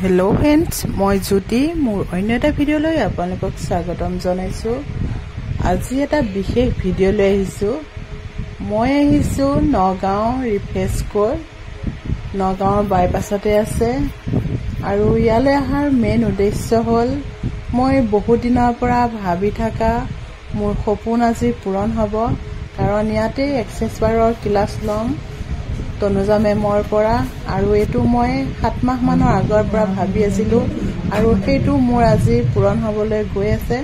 Hello friends मैं ज्योति मोर अन्य एटा video লৈ আপোনালোকক স্বাগতম জনাইছো। আজি এটা বিশেষ ভিডিও লৈ আহিছো। মই আহিছো নগাঁও ৰিফ্ৰেছকৰ নগাঁওৰ বাইপাছতে আছে আৰু ইয়ালৈ অহাৰ মেইন উদ্দেশ্য হল মই বহুত দিনৰ পৰা ভাবি থকা মোৰ সপোন আজি পূৰণ হ'ব। কাৰণ ইয়াতে এক্সেছ বাৰৰ ক্লাছ লম তনুজা মেমৰ পৰা আৰু এটো মই 7 মাহ মানৰ আগৰ পৰা ভাবি আছিলো আৰু সেইটো মোৰ আজি পূৰণ হ'বলৈ গৈ আছে।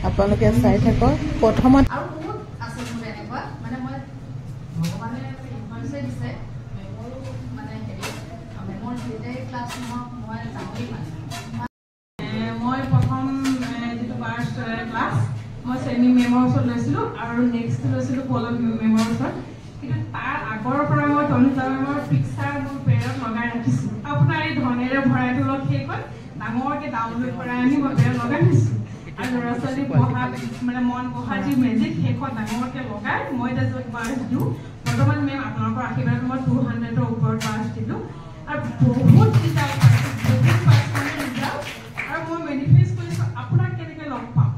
আপোনালোকে চাই থাকক। প্ৰথমত আৰু বহুত আছে মোৰ এনেকুৱা মানে মই ভগৱানে ইনফ্লুয়েন্স দিছে মানে হেৰি মেমৰ যেটাই ক্লাছ নহওক মই যাওঁই মানে মই প্ৰথম যেটো ফাৰ্ষ্ট ক্লাছ মই চেমি মেমৰ ওচৰত লৈছিলো আৰু নেক্সট লৈছিলো পলম মেমৰ ওচৰত। কিন্তু তাৰ আগৰ পৰা মই তনুজা মেমৰ পিকচাৰ মোৰ পেৰত লগাই ৰাখিছো। আপোনাৰ এই ধনেৰে ভৰাই তোলক সেইখন ডাঙৰকে ডাউনলোড কৰাই আনি মই পেৰত লগাই দিছো আৰু ল'ৰা ছোৱালী পঢ়া মানে মন বহা যি মেজিক সেইখন ডাঙৰকে লগাই মই য'ত পাছ দিওঁ। বৰ্তমান মেম আপোনালোকৰ আশীৰ্বাদ মই 200ৰ ওপৰত পাছ দিলোঁ আৰু বহুত ৰিজাল্ট আৰু মই মেনিফেষ্ট কৰিছোঁ আপোনাক কেনেকৈ লগ পাম।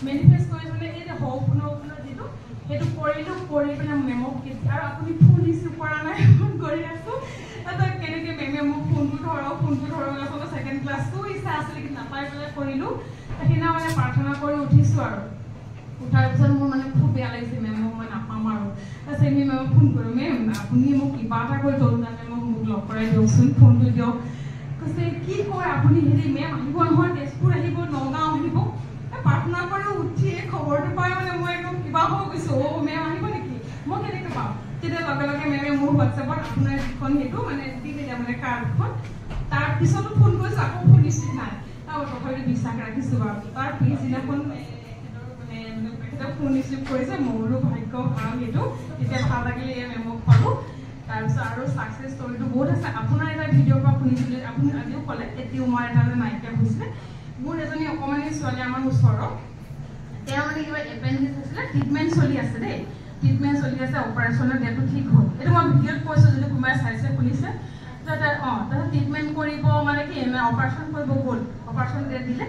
মেনিফেষ্ট কৰিছিলে এই যে সপোনৰ যিটো সেইটো কৰিলোঁ কৰি পেলাই মেমক আৰু আপুনি ফোন ৰিচিভ কৰা নাই ফোন কৰি আছোঁ তাৰপিছত কেনেকৈ মেমে মোক ফোনটো ধৰক আচলতে ছেকেণ্ড ক্লাছটো ইচ্ছা আছিলে কিন্তু নাপাই পেলাই কৰিলোঁ। সেইদিনা মানে প্ৰাৰ্থনা কৰি উঠিছোঁ আৰু উঠাৰ পিছত মোৰ মানে খুব বেয়া লাগিছে মেমক মই নাপাম আৰু তাৰপিছত আমি মেমক ফোন কৰোঁ মেম আপুনি মোক কিবা এটা কৰি তনুজা মেমক মোক লগ কৰাই দিয়কচোন ফোনটো দিয়ক। কৈছে কি কয় আপুনি হেৰি মেম আহিব নহয় তেজপুৰ আহিব নগাঁও আহিব। প্ৰাৰ্থনা কৰি উঠি খবৰটো পাই মানে মই একদম কিবা হৈ গৈছোঁ অ' মেম আহিব নেকি মই কেনেকৈ পাম। তেতিয়া লগে লগে মেমে মোৰ হোৱাটছএপত আপোনাৰ যিখন সেইটো মানে দি দিলে মানে কাৰ্ডখন। তাৰ পিছতো ফোন কৰিছোঁ আকৌ ফোন ৰিচিভ নাই তথাপিতো বিশ্বাস ৰাখিছোঁ বাৰু। তাৰ পিছদিনাখন ফোন ৰিচিভ কৰিছে মোৰো ভাগ্য ভাল সেইটো তেতিয়া ভাল লাগিলে এই মেমক পালোঁ। তাৰপিছত আৰু ছাকচেছ ষ্টৰিটো বহুত আছে। আপোনাৰ এটা ভিডিঅ'ৰ পৰা শুনিছিলে আপুনি আজিও ক'লে এতিয়াও মই এটা নাইকিয়া হৈছিলে। মোৰ এজনী অকণমানি ছোৱালী আমাৰ ওচৰৰ তেওঁ মানে কিবা এপেণ্ডিক্স আছিলে ট্ৰিটমেণ্ট চলি আছে দেই ট্ৰিটমেণ্ট চলি আছে অপাৰেশ্যনৰ ডেটটো ঠিক হ'ল। এইটো মই ভিডিঅ'ত কৈছোঁ যদি কোনোবাই চাইছে শুনিছে তাৰপিছত ট্ৰিটমেণ্ট কৰিব মানে কি অপাৰেশ্যন কৰিব গ'ল অপাৰেশ্যন ডেট দিলে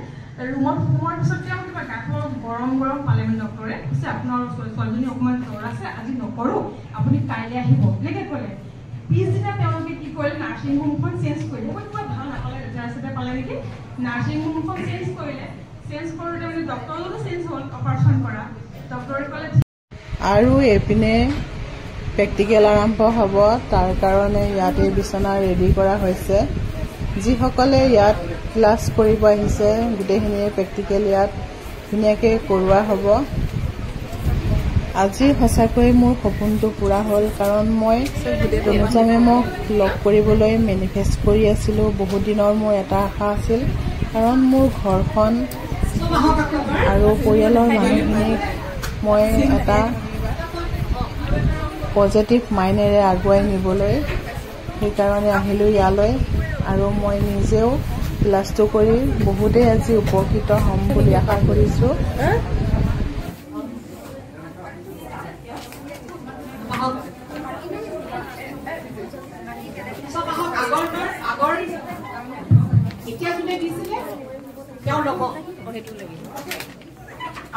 ৰুমত সোমোৱাৰ পিছত তেওঁ কিবা গাটো গৰম পালে মানে ডক্টৰে কৈছে আপোনাৰ ছোৱালীজনী অকণমান জ্বৰ আছে আজি নকৰোঁ আপুনি কাইলৈ আহিব এনেকৈ ক'লে। পিছদিনা তেওঁলোকে কি কৰিলে নাৰ্ছিং হোমখন চেঞ্জ কৰিলে মই কিবা ভাল নাপালে ৰিজাল্ট পালে নেকি নাৰ্ছিং হোমখন চেঞ্জ কৰিলে। চেঞ্জ কৰোঁতে মানে ডক্টৰো চেঞ্জ হ'ল অপাৰেশ্যন কৰা ডক্টৰে ক'লে আৰু এপিনে প্ৰেক্টিকেল আৰম্ভ হ'ব। তাৰ কাৰণে ইয়াতে বিচনা ৰেডি কৰা হৈছে। যিসকলে ইয়াত ক্লাছ কৰিব আহিছে গোটেইখিনিয়ে প্ৰেক্টিকেল ইয়াত ধুনীয়াকৈ কৰোৱা হ'ব। আজি সঁচাকৈ মোৰ সপোনটো পূৰা হ'ল। কাৰণ মই তনুজা মেমক লগ কৰিবলৈ মেনিফেষ্ট কৰি আছিলোঁ। বহুত দিনৰ মোৰ এটা আশা আছিল কাৰণ মোৰ ঘৰখন আৰু পৰিয়ালৰ মানুহখিনিক মই এটা পজিটিভ মাইণ্ডেৰে আগুৱাই নিবলৈ সেইকাৰণে আহিলোঁ ইয়ালৈ আৰু মই নিজেও ক্লাছটো কৰি বহুতেই আজি উপকৃত হ'ম বুলি আশা কৰিছোঁ।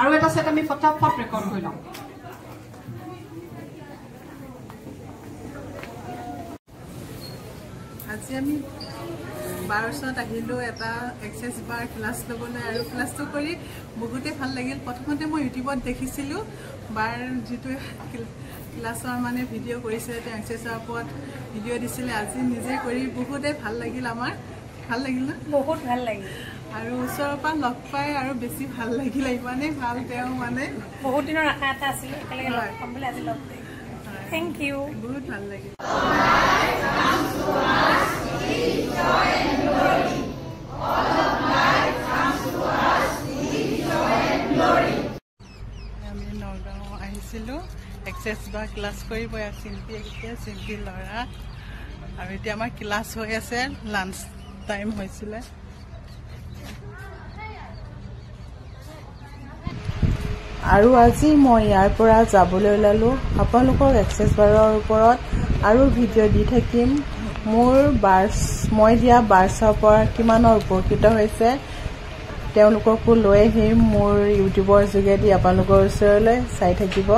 আৰু এটা সেট আমি ফটাফট ৰেকৰ্ড কৰি লওঁ। আজি আমি 1200 আহিলোঁ এটা এক্সেছ বাৰ ক্লাছ ল'বলৈ আৰু ক্লাছটো কৰি বহুতেই ভাল লাগিল। প্ৰথমতে মই ইউটিউবত দেখিছিলোঁ বাৰ যিটো ক্লাছৰ মানে ভিডিঅ' কৰিছিলে তেওঁ এক্সেছৰ ওপৰত ভিডিঅ' দিছিলে। আজি নিজে কৰি বহুতেই ভাল লাগিল। আমাৰ ভাল লাগিল ন বহুত ভাল লাগিল আৰু ওচৰৰ পৰা লগ পাই আৰু বেছি ভাল লাগিলে। ইমানেই ভাল তেওঁ মানে বহুত দিনৰ আশা এটা আছিল একেলগে লগ পাম বুলি আজি লগ পাই থেংক ইউ বহুত ভাল লাগিল। আমি নগাঁও আহিছিলোঁ এক্সেছ বাৰ ক্লাছ কৰিব চিম্পি ল'ৰা আৰু এতিয়া আমাৰ ক্লাছ হৈ আছে লাঞ্চ টাইম হৈছিলে। আৰু আজি মই ইয়াৰ পৰা যাবলৈ ওলালোঁ। আপোনালোকক এক্সেছ বাৰৰ ওপৰত আৰু ভিডিঅ' দি থাকিম। মোৰ মই দিয়া বাৰ্ছৰ পৰা কিমানৰ উপকৃত হৈছে তেওঁলোককো লৈ আহিম মোৰ ইউটিউবৰ যোগেদি আপোনালোকৰ ওচৰলৈ চাই থাকিব।